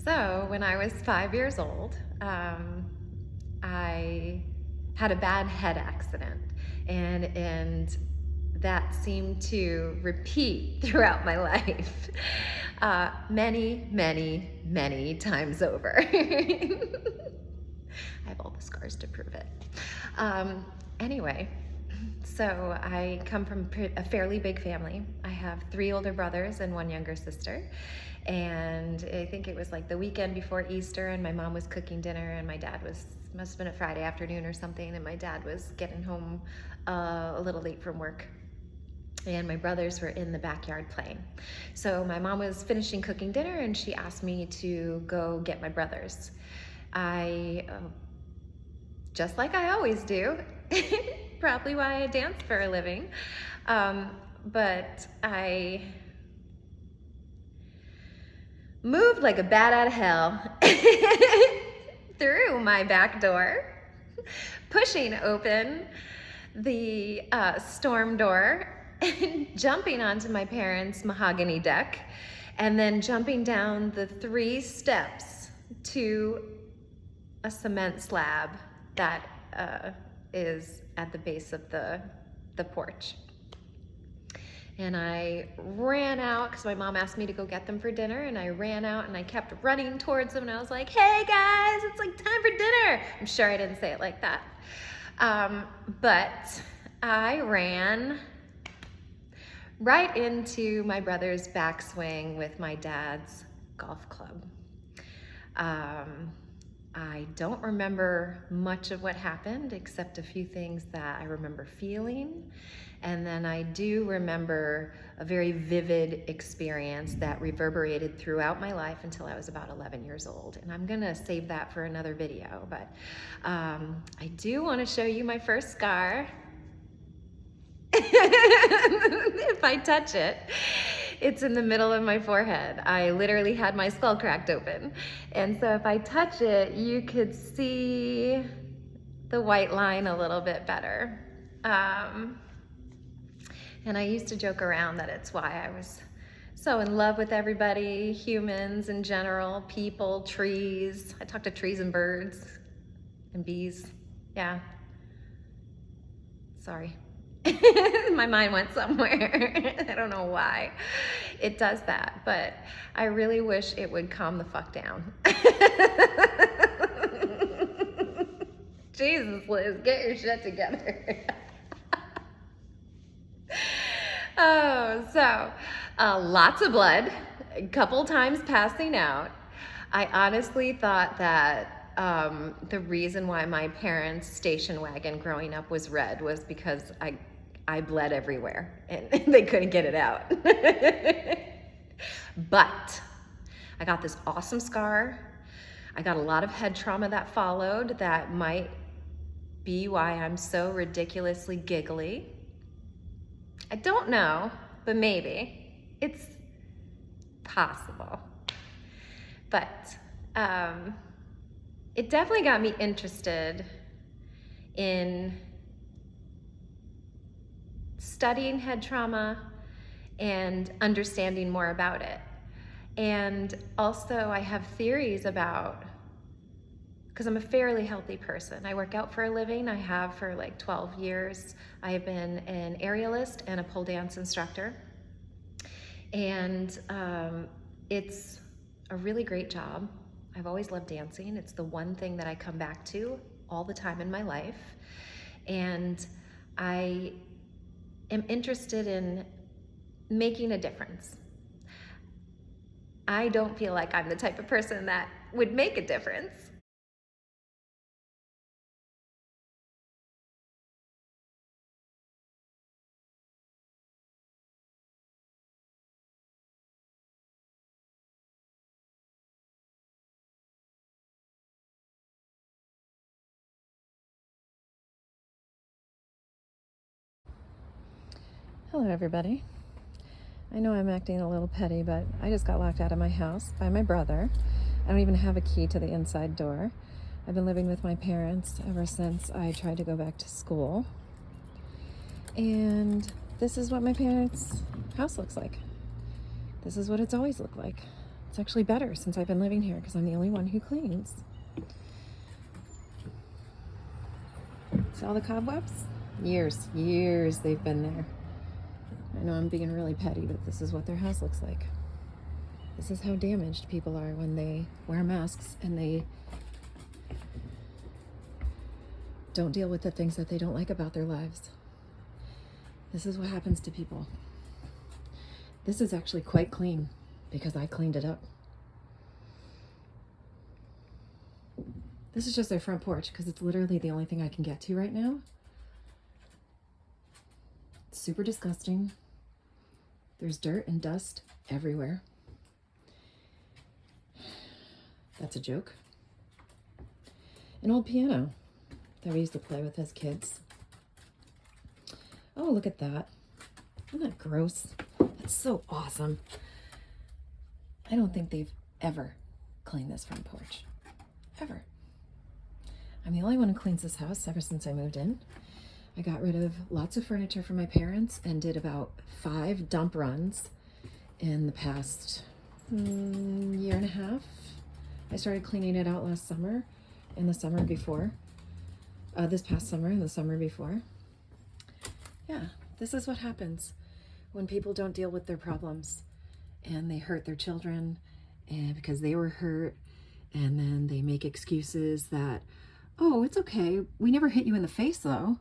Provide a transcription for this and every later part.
So when I was 5 years old, I had a bad head accident, and that seemed to repeat throughout my life many times over. I have all the scars to prove it. Anyway, so I come from a fairly big family. I have 3 older brothers and 1 younger sister. And I think it was like the weekend before Easter, and my mom was cooking dinner, and my dad must have been a Friday afternoon or something, and my dad was getting home a little late from work. And my brothers were in the backyard playing. So my mom was finishing cooking dinner, and she asked me to go get my brothers. I, just like I always do, probably why I dance for a living, but I moved like a bat out of hell through my back door, pushing open the storm door, and jumping onto my parents' mahogany deck, and then jumping down the 3 steps to a cement slab that is at the base of the porch. And I ran out because my mom asked me to go get them for dinner, and I ran out and I kept running towards them, and I was like, "Hey guys, it's like time for dinner." I'm sure I didn't say it like that. But I ran right into my brother's backswing with my dad's golf club. I don't remember much of what happened except a few things that I remember feeling. And then I do remember a very vivid experience that reverberated throughout my life until I was about 11 years old. And I'm gonna save that for another video, but I do wanna show you my first scar. If I touch it, it's in the middle of my forehead. I literally had my skull cracked open. And so if I touch it, you could see the white line a little bit better. And I used to joke around that it's why I was so in love with everybody, humans in general, people, trees. I talk to trees and birds and bees. Yeah. Sorry. My mind went somewhere. I don't know why it does that, but I really wish it would calm the fuck down. Jesus, Liz, get your shit together. Oh, so lots of blood, a couple times passing out. I honestly thought that the reason why my parents' station wagon growing up was red was because I bled everywhere and they couldn't get it out. But I got this awesome scar. I got a lot of head trauma that followed that might be why I'm so ridiculously giggly. I don't know, but maybe. It's possible. But it definitely got me interested in studying head trauma and understanding more about it. And also I have theories about, because I'm a fairly healthy person. I work out for a living. I have for like 12 years. I have been an aerialist and a pole dance instructor. And it's a really great job. I've always loved dancing. It's the one thing that I come back to all the time in my life. And I am interested in making a difference. I don't feel like I'm the type of person that would make a difference. Hello everybody. I know I'm acting a little petty, but I just got locked out of my house by my brother. I don't even have a key to the inside door. I've been living with my parents ever since I tried to go back to school. And this is what my parents' house looks like. This is what it's always looked like. It's actually better since I've been living here because I'm the only one who cleans. See all the cobwebs? Years they've been there. I know I'm being really petty, but this is what their house looks like. This is how damaged people are when they wear masks and they don't deal with the things that they don't like about their lives. This is what happens to people. This is actually quite clean because I cleaned it up. This is just their front porch because it's literally the only thing I can get to right now. It's super disgusting. There's dirt and dust everywhere. That's a joke. An old piano that we used to play with as kids. Oh, look at that. Isn't that gross? That's so awesome. I don't think they've ever cleaned this front porch. Ever. I'm the only one who cleans this house ever since I moved in. I got rid of lots of furniture from my parents and did about 5 dump runs in the past year and a half. I started cleaning it out last summer and the summer before. This past summer and the summer before. Yeah, this is what happens when people don't deal with their problems and they hurt their children and because they were hurt, and then they make excuses that, oh, it's okay. We never hit you in the face though.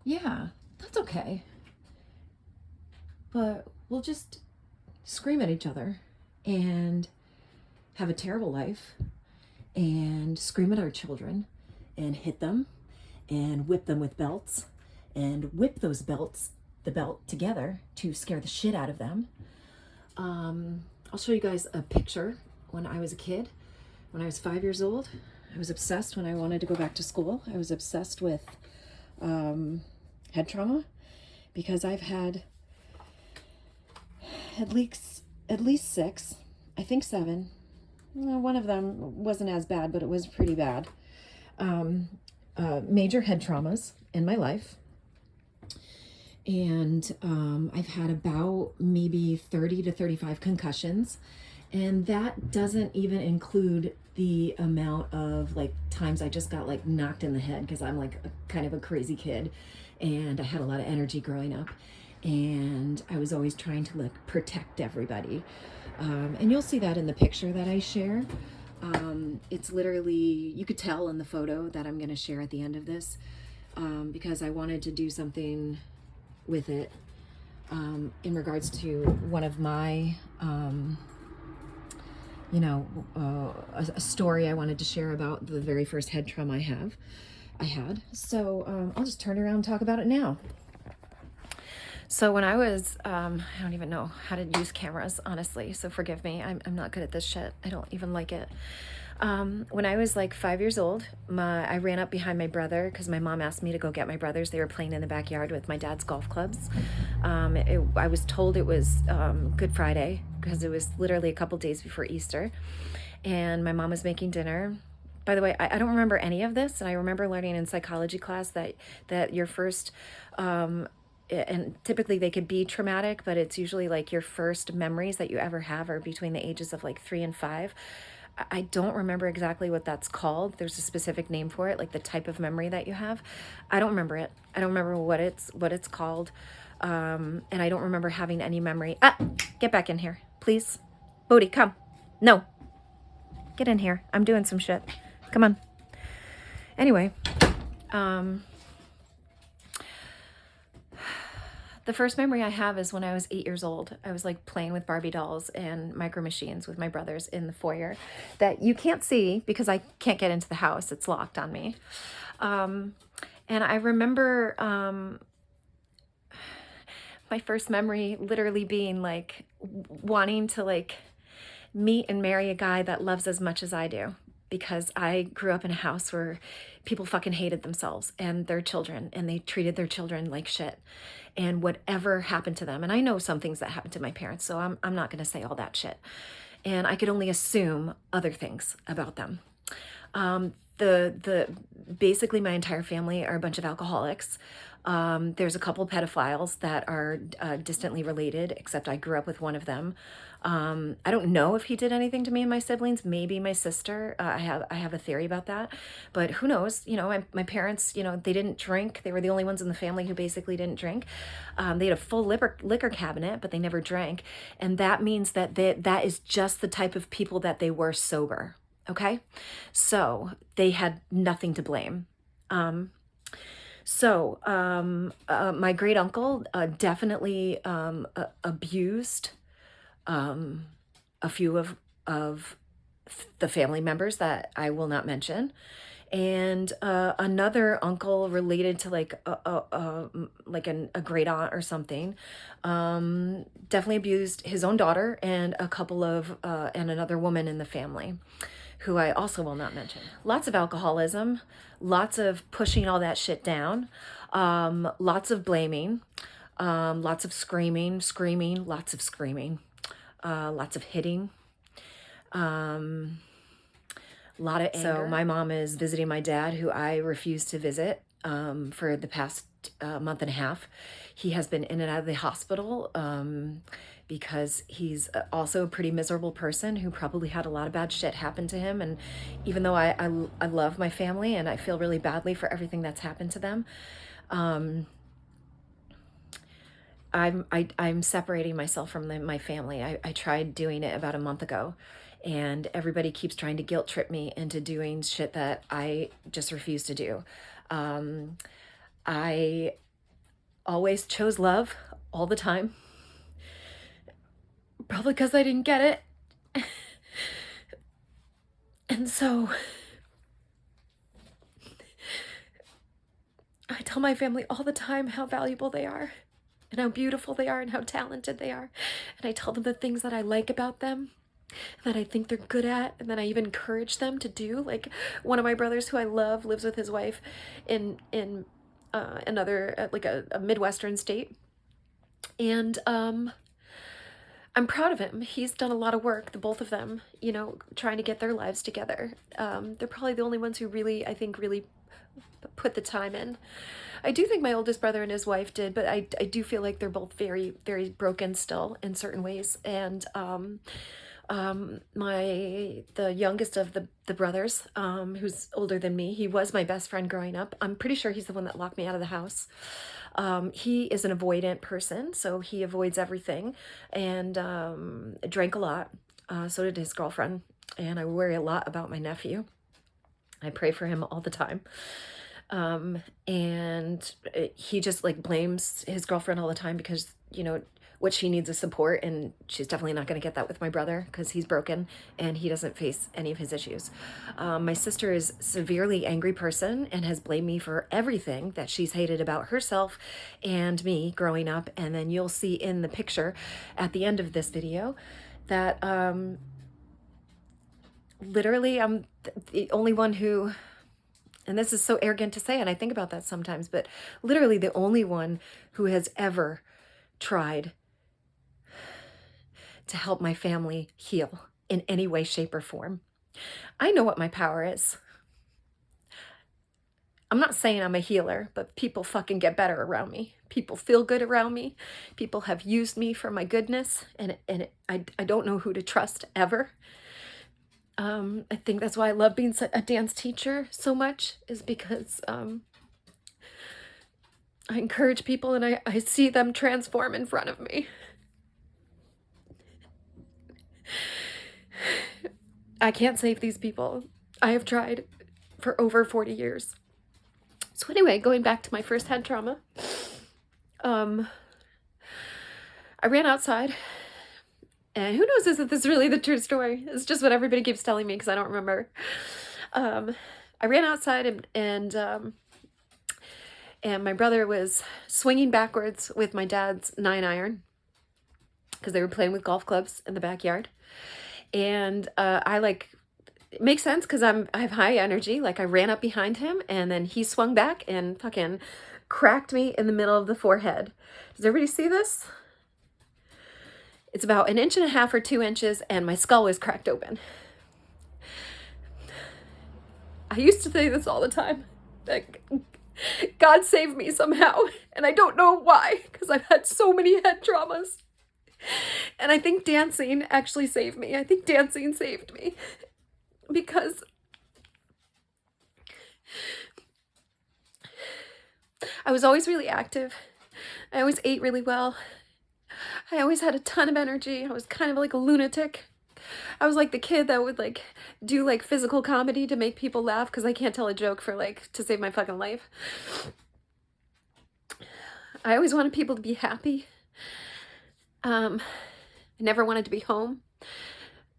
Yeah, that's okay. But we'll just scream at each other and have a terrible life and scream at our children and hit them and whip them with belts and whip the belt together to scare the shit out of them. I'll show you guys a picture when I was a kid. When I was 5 years old, I was obsessed when I wanted to go back to school. I was obsessed with head trauma because I've had at least 6, I think 7. One of them wasn't as bad, but it was pretty bad. Major head traumas in my life. And I've had about maybe 30 to 35 concussions. And that doesn't even include the amount of like times I just got like knocked in the head because I'm like kind of a crazy kid and I had a lot of energy growing up and I was always trying to like protect everybody. And you'll see that in the picture that I share. It's literally, you could tell in the photo that I'm going to share at the end of this because I wanted to do something with it in regards to one of my a story I wanted to share about the very first head trauma I had. So I'll just turn around and talk about it now. So when I was, I don't even know how to use cameras, honestly, so forgive me. I'm not good at this shit. I don't even like it. When I was like 5 years old, I ran up behind my brother because my mom asked me to go get my brothers. They were playing in the backyard with my dad's golf clubs. I was told it was Good Friday because it was literally a couple days before Easter. And my mom was making dinner. By the way, I don't remember any of this. And I remember learning in psychology class that your first, and typically they could be traumatic, but it's usually like your first memories that you ever have are between the ages of like 3 and 5. I don't remember exactly what that's called. There's a specific name for it, like the type of memory that you have. I don't remember it. I don't remember what it's called. And I don't remember having any memory. Get back in here, please. Bodhi, come. No. Get in here. I'm doing some shit. Come on. Anyway, the first memory I have is when I was 8 years old. I was like playing with Barbie dolls and micro machines with my brothers in the foyer that you can't see because I can't get into the house. It's locked on me. And I remember my first memory literally being like wanting to like meet and marry a guy that loves as much as I do. Because I grew up in a house where people fucking hated themselves and their children, and they treated their children like shit. And whatever happened to them, and I know some things that happened to my parents, so I'm not going to say all that shit. And I could only assume other things about them. basically my entire family are a bunch of alcoholics. There's a couple pedophiles that are distantly related, except I grew up with one of them. I don't know if he did anything to me and my siblings. Maybe my sister. I have a theory about that, but who knows? You know, my parents, you know, they didn't drink. They were the only ones in the family who basically didn't drink. They had a full liquor cabinet, but they never drank, and that means that that is just the type of people that they were sober. Okay, so they had nothing to blame. My great uncle definitely abused a few of the family members that I will not mention, and another uncle related to like a great aunt or something, definitely abused his own daughter and a couple of and another woman in the family, who I also will not mention. Lots of alcoholism, lots of pushing all that shit down, lots of blaming, lots of screaming, lots of screaming, lots of hitting, a lot of anger. So my mom is visiting my dad, who I refused to visit for the past month and a half. He has been in and out of the hospital because he's also a pretty miserable person who probably had a lot of bad shit happen to him. And even though I love my family and I feel really badly for everything that's happened to them, I'm separating myself from my family. I tried doing it about a month ago, and everybody keeps trying to guilt trip me into doing shit that I just refuse to do. I always chose love all the time, probably because I didn't get it. And so I tell my family all the time how valuable they are and how beautiful they are and how talented they are. And I tell them the things that I like about them, that I think they're good at, and that I even encourage them to do. Like, one of my brothers who I love lives with his wife in another, like a Midwestern state. And I'm proud of him. He's done a lot of work, the both of them, you know, trying to get their lives together. They're probably the only ones who really, I think, really put the time in. I do think my oldest brother and his wife did, but I do feel like they're both very, very broken still in certain ways. And the youngest of the brothers, who's older than me, he was my best friend growing up. I'm pretty sure he's the one that locked me out of the house. He is an avoidant person, so he avoids everything, and drank a lot. So did his girlfriend, and I worry a lot about my nephew. I pray for him all the time. And he just like blames his girlfriend all the time because, you know, what she needs is support, and she's definitely not going to get that with my brother because he's broken and he doesn't face any of his issues. My sister is a severely angry person and has blamed me for everything that she's hated about herself and me growing up. And then you'll see in the picture at the end of this video that literally I'm the only one who, and this is so arrogant to say, and I think about that sometimes, but literally the only one who has ever tried to help my family heal in any way, shape, or form. I know what my power is. I'm not saying I'm a healer, but people fucking get better around me. People feel good around me. People have used me for my goodness, and I don't know who to trust ever. I think that's why I love being a dance teacher so much, is because I encourage people and I see them transform in front of me. I can't save these people. I have tried for over 40 years. So anyway, going back to my first head trauma, I ran outside, and who knows if this is really the true story. It's just what everybody keeps telling me because I don't remember. I ran outside and my brother was swinging backwards with my dad's 9-iron because they were playing with golf clubs in the backyard. And it makes sense because I have high energy. Like, I ran up behind him, and then he swung back and fucking cracked me in the middle of the forehead. Does everybody see this? It's about 1.5 inches or 2 inches, and my skull was cracked open. I used to say this all the time, that God saved me somehow, and I don't know why, because I've had so many head traumas. And I think dancing actually saved me. I think dancing saved me because I was always really active. I always ate really well. I always had a ton of energy. I was kind of like a lunatic. I was like the kid that would like do like physical comedy to make people laugh because I can't tell a joke for like to save my fucking life. I always wanted people to be happy. I never wanted to be home.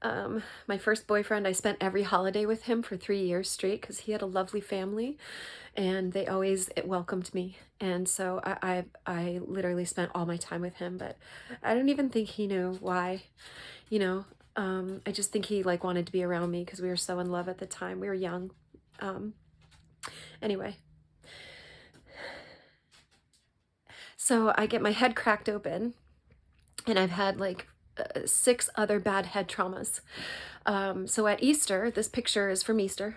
My first boyfriend, I spent every holiday with him for 3 years straight because he had a lovely family and they always welcomed me. And so I literally spent all my time with him, but I don't even think he knew why, you know. I just think he like wanted to be around me because we were so in love at the time. We were young. Anyway, so I get my head cracked open and I've had like 6 other bad head traumas. So at Easter, this picture is from Easter.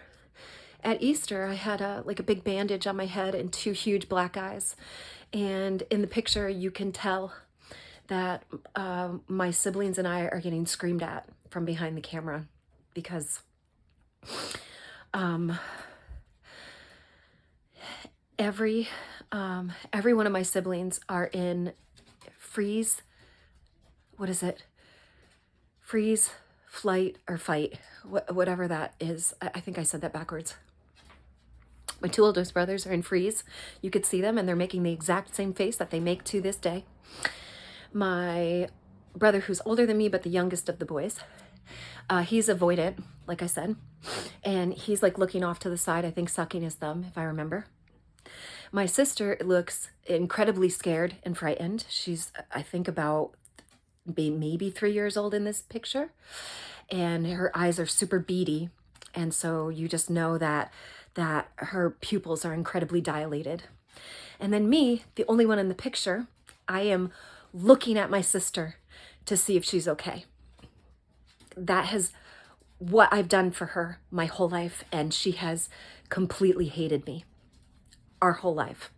At Easter, I had a big bandage on my head and 2 huge black eyes. And in the picture, you can tell that my siblings and I are getting screamed at from behind the camera because every one of my siblings are in freeze. What is it? Freeze, flight, or fight. Whatever that is. I think I said that backwards. My 2 oldest brothers are in freeze. You could see them and they're making the exact same face that they make to this day. My brother, who's older than me, but the youngest of the boys, he's avoidant, like I said. And he's like looking off to the side, I think sucking his thumb, if I remember. My sister looks incredibly scared and frightened. She's, I think, about maybe 3 years old in this picture. And her eyes are super beady. And so you just know that her pupils are incredibly dilated. And then me, the only one in the picture, I am looking at my sister to see if she's okay. That is what I've done for her my whole life, and she has completely hated me our whole life.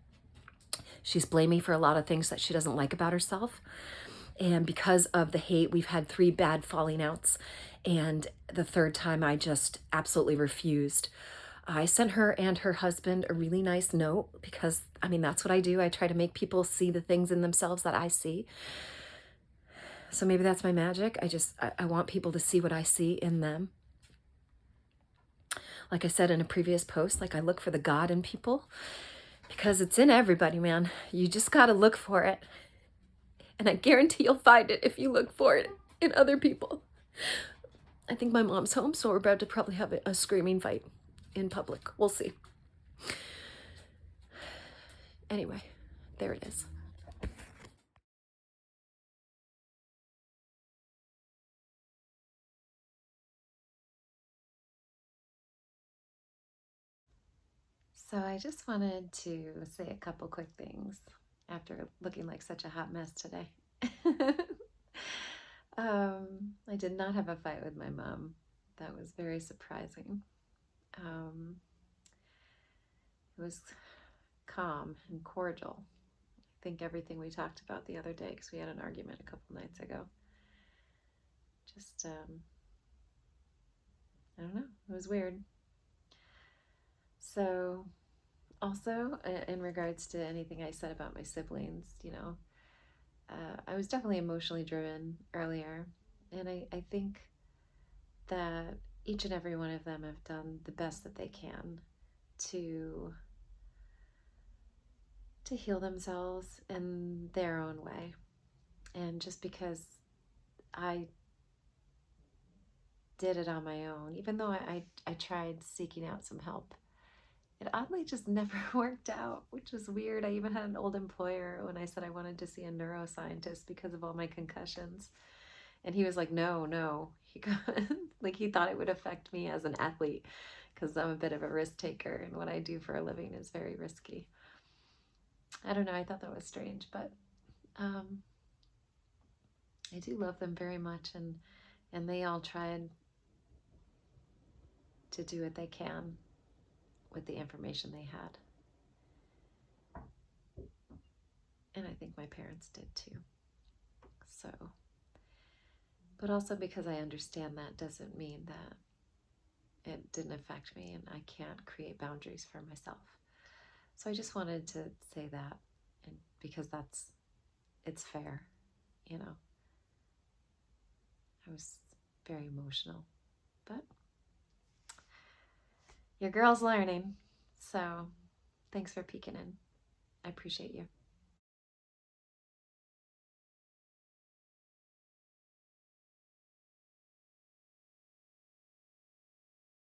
She's blamed me for a lot of things that she doesn't like about herself. And because of the hate, we've had 3 bad falling outs. And the 3rd time I just absolutely refused. I sent her and her husband a really nice note because, I mean, that's what I do. I try to make people see the things in themselves that I see. So maybe that's my magic. I want people to see what I see in them. Like I said in a previous post, like I look for the God in people because it's in everybody, man. You just got to look for it. And I guarantee you'll find it if you look for it in other people. I think my mom's home, so we're about to probably have a screaming fight in public. We'll see. Anyway, there it is. So I just wanted to say a couple quick things after looking like such a hot mess today. I did not have a fight with my mom. That was very surprising. Um, it was calm and cordial. I think everything we talked about the other day, because we had an argument a couple nights ago. Just, I don't know, it was weird. So, also, in regards to anything I said about my siblings, I was definitely emotionally driven earlier. And I think that each and every one of them have done the best that they can to heal themselves in their own way. And just because I did it on my own, even though I tried seeking out some help, it oddly just never worked out, which was weird. I even had an old employer when I said I wanted to see a neuroscientist because of all my concussions. And he was like, no, no. He got, like he thought it would affect me as an athlete because I'm a bit of a risk taker and what I do for a living is very risky. I don't know. I thought that was strange, but um, I do love them very much, and they all tried to do what they can with the information they had. And I think my parents did too. So, but also because I understand that doesn't mean that it didn't affect me and I can't create boundaries for myself. So I just wanted to say that, and because it's fair, you know. I was very emotional, but your girl's learning. So thanks for peeking in. I appreciate you.